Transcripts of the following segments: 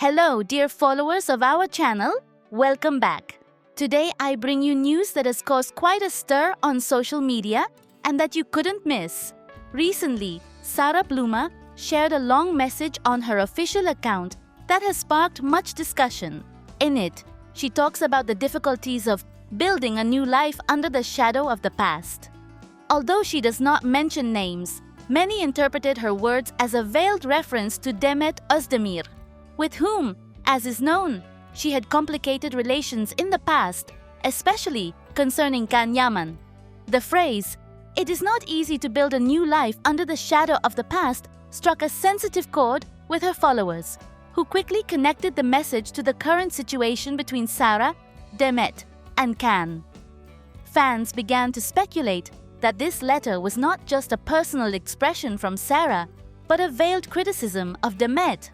Hello, dear followers of our channel. Welcome back. Today, I bring you news that has caused quite a stir on social media and that you couldn't miss. Recently, Sarah Bluma shared a long message on her official account that has sparked much discussion. In it, she talks about the difficulties of building a new life under the shadow of the past. Although she does not mention names, many interpreted her words as a veiled reference to Demet Özdemir, with whom, as is known, she had complicated relations in the past, especially concerning Yaman. The phrase, "It is not easy to build a new life under the shadow of the past," struck a sensitive chord with her followers, who quickly connected the message to the current situation between Sarah, Demet, and Can. Fans began to speculate that this letter was not just a personal expression from Sarah, but a veiled criticism of Demet.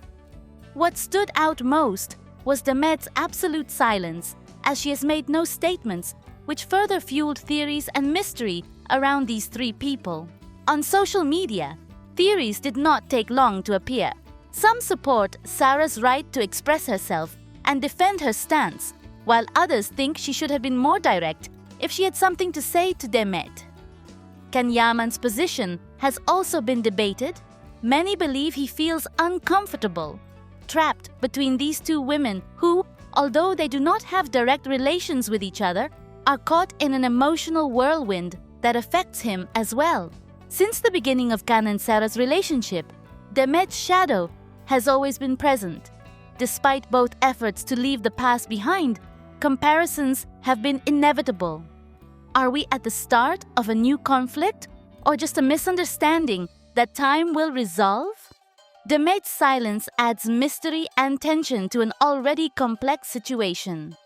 What stood out most was Demet's absolute silence, as she has made no statements, which further fueled theories and mystery around these three people. On social media, theories did not take long to appear. Some support Sarah's right to express herself and defend her stance, while others think she should have been more direct if she had something to say to Demet. Yaman's position has also been debated. Many believe he feels uncomfortable, trapped between these two women who, although they do not have direct relations with each other, are caught in an emotional whirlwind that affects him as well. Since the beginning of Can and Sarah's relationship, Demet's shadow has always been present. Despite both efforts to leave the past behind, comparisons have been inevitable. Are we at the start of a new conflict, or just a misunderstanding that time will resolve? Demet's silence adds mystery and tension to an already complex situation.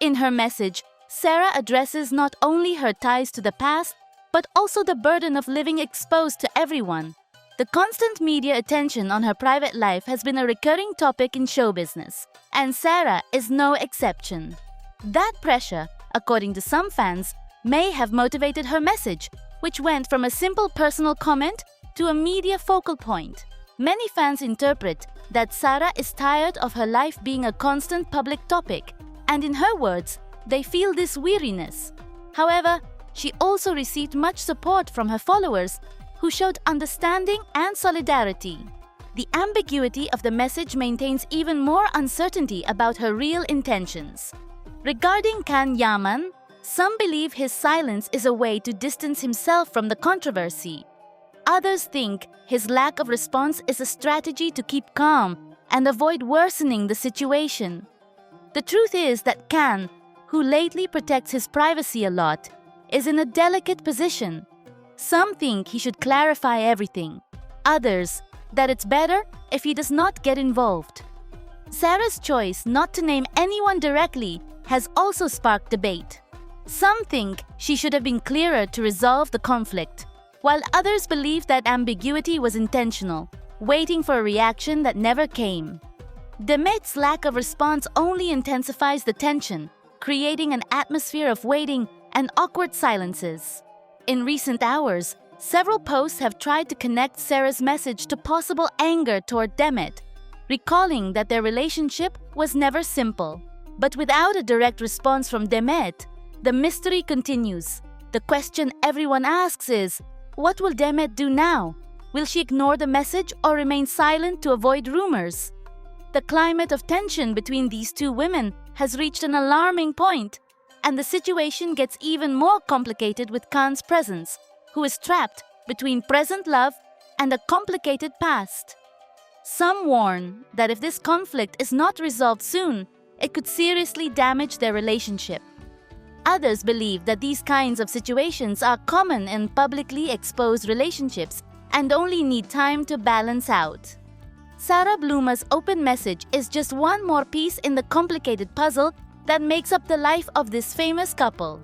In her message, Sarah addresses not only her ties to the past, but also the burden of living exposed to everyone. The constant media attention on her private life has been a recurring topic in show business, and Sarah is no exception. That pressure, according to some fans, may have motivated her message, which went from a simple personal comment to a media focal point. Many fans interpret that Sarah is tired of her life being a constant public topic, and in her words, they feel this weariness. However, she also received much support from her followers, who showed understanding and solidarity. The ambiguity of the message maintains even more uncertainty about her real intentions. Regarding Yaman, some believe his silence is a way to distance himself from the controversy. Others think his lack of response is a strategy to keep calm and avoid worsening the situation. The truth is that Can, who lately protects his privacy a lot, is in a delicate position. Some think he should clarify everything. Others, that it's better if he does not get involved. Sarah's choice not to name anyone directly has also sparked debate. Some think she should have been clearer to resolve the conflict, while others believe that ambiguity was intentional, waiting for a reaction that never came. Demet's lack of response only intensifies the tension, creating an atmosphere of waiting and awkward silences. In recent hours, several posts have tried to connect Sarah's message to possible anger toward Demet, recalling that their relationship was never simple. But without a direct response from Demet, the mystery continues. The question everyone asks is, what will Demet do now? Will she ignore the message or remain silent to avoid rumors? The climate of tension between these two women has reached an alarming point, and the situation gets even more complicated with Can's presence, who is trapped between present love and a complicated past. Some warn that if this conflict is not resolved soon, it could seriously damage their relationship. Others believe that these kinds of situations are common in publicly exposed relationships and only need time to balance out. Sarah Bluma's open message is just one more piece in the complicated puzzle that makes up the life of this famous couple.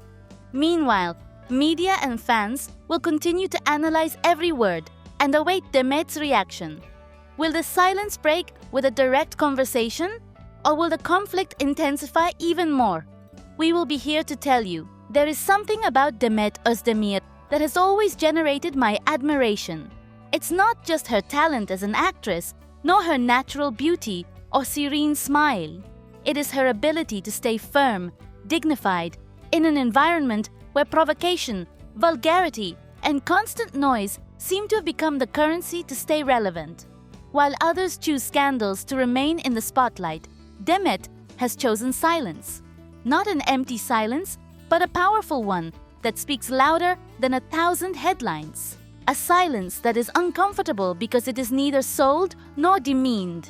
Meanwhile, media and fans will continue to analyze every word and await Demet's reaction. Will the silence break with a direct conversation, or will the conflict intensify even more? We will be here to tell you. There is something about Demet Özdemir that has always generated my admiration. It's not just her talent as an actress, nor her natural beauty or serene smile. It is her ability to stay firm, dignified, in an environment where provocation, vulgarity, and constant noise seem to have become the currency to stay relevant. While others choose scandals to remain in the spotlight, Demet has chosen silence. Not an empty silence, but a powerful one that speaks louder than 1,000 headlines. A silence that is uncomfortable because it is neither sold nor demeaned.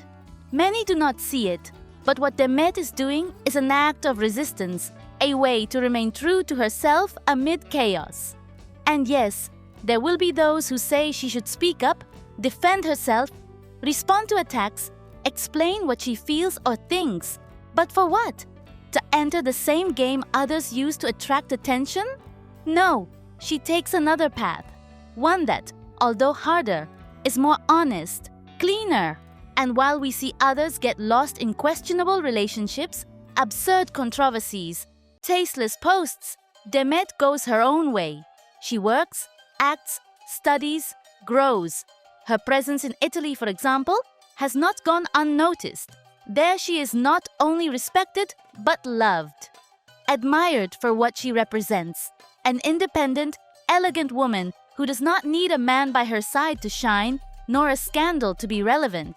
Many do not see it, but what Demet is doing is an act of resistance, a way to remain true to herself amid chaos. And yes, there will be those who say she should speak up, defend herself, respond to attacks, explain what she feels or thinks. But for what? To enter the same game others use to attract attention? No, she takes another path. One that, although harder, is more honest, cleaner. And while we see others get lost in questionable relationships, absurd controversies, tasteless posts, Demet goes her own way. She works, acts, studies, grows. Her presence in Italy, for example, has not gone unnoticed. There she is not only respected, but loved. Admired for what she represents. An independent, elegant woman who does not need a man by her side to shine, nor a scandal to be relevant.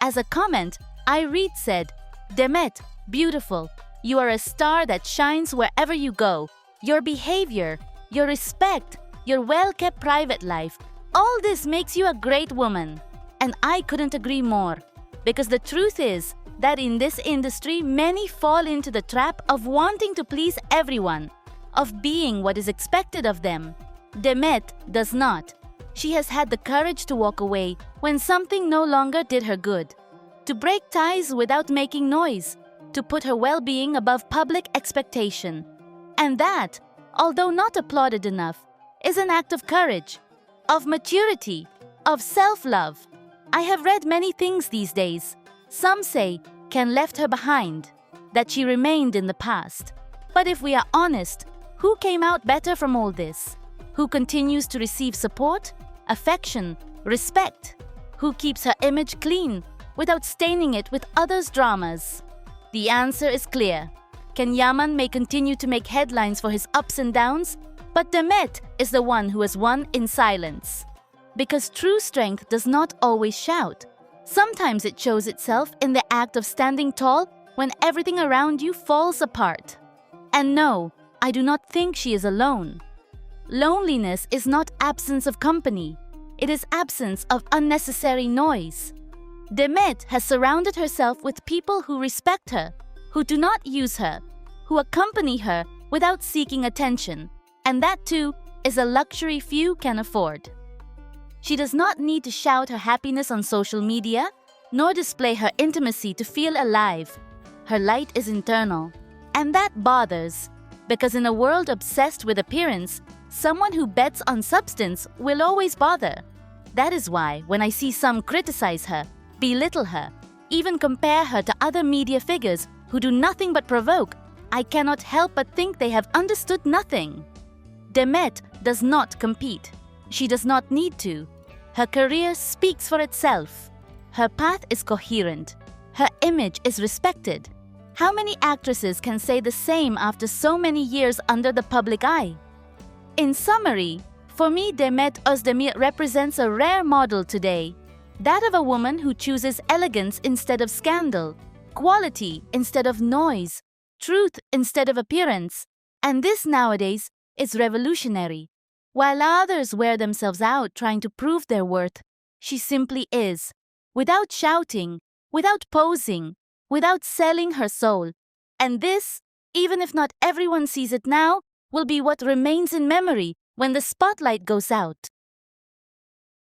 As a comment, Ireet said, "Demet, beautiful, you are a star that shines wherever you go. Your behavior, your respect, your well-kept private life, all this makes you a great woman." And I couldn't agree more. Because the truth is that in this industry, many fall into the trap of wanting to please everyone, of being what is expected of them. Demet does not. She has had the courage to walk away when something no longer did her good, to break ties without making noise, to put her well-being above public expectation. And that, although not applauded enough, is an act of courage, of maturity, of self-love. I have read many things these days. Some say Ken left her behind, that she remained in the past. But if we are honest, who came out better from all this? Who continues to receive support, affection, respect? Who keeps her image clean without staining it with others' dramas? The answer is clear. Ken Yaman may continue to make headlines for his ups and downs, but Demet is the one who has won in silence. Because true strength does not always shout. Sometimes it shows itself in the act of standing tall when everything around you falls apart. And no, I do not think she is alone. Loneliness is not absence of company. It is absence of unnecessary noise. Demet has surrounded herself with people who respect her, who do not use her, who accompany her without seeking attention. And that too is a luxury few can afford. She does not need to shout her happiness on social media, nor display her intimacy to feel alive. Her light is internal. And that bothers, because in a world obsessed with appearance, someone who bets on substance will always bother. That is why when I see some criticize her, belittle her, even compare her to other media figures who do nothing but provoke, I cannot help but think they have understood nothing. Demet does not compete. She does not need to. Her career speaks for itself. Her path is coherent. Her image is respected. How many actresses can say the same after so many years under the public eye? In summary, for me, Demet Özdemir represents a rare model today. That of a woman who chooses elegance instead of scandal, quality instead of noise, truth instead of appearance. And this nowadays is revolutionary. While others wear themselves out trying to prove their worth, she simply is, without shouting, without posing, without selling her soul. And this, even if not everyone sees it now, will be what remains in memory when the spotlight goes out.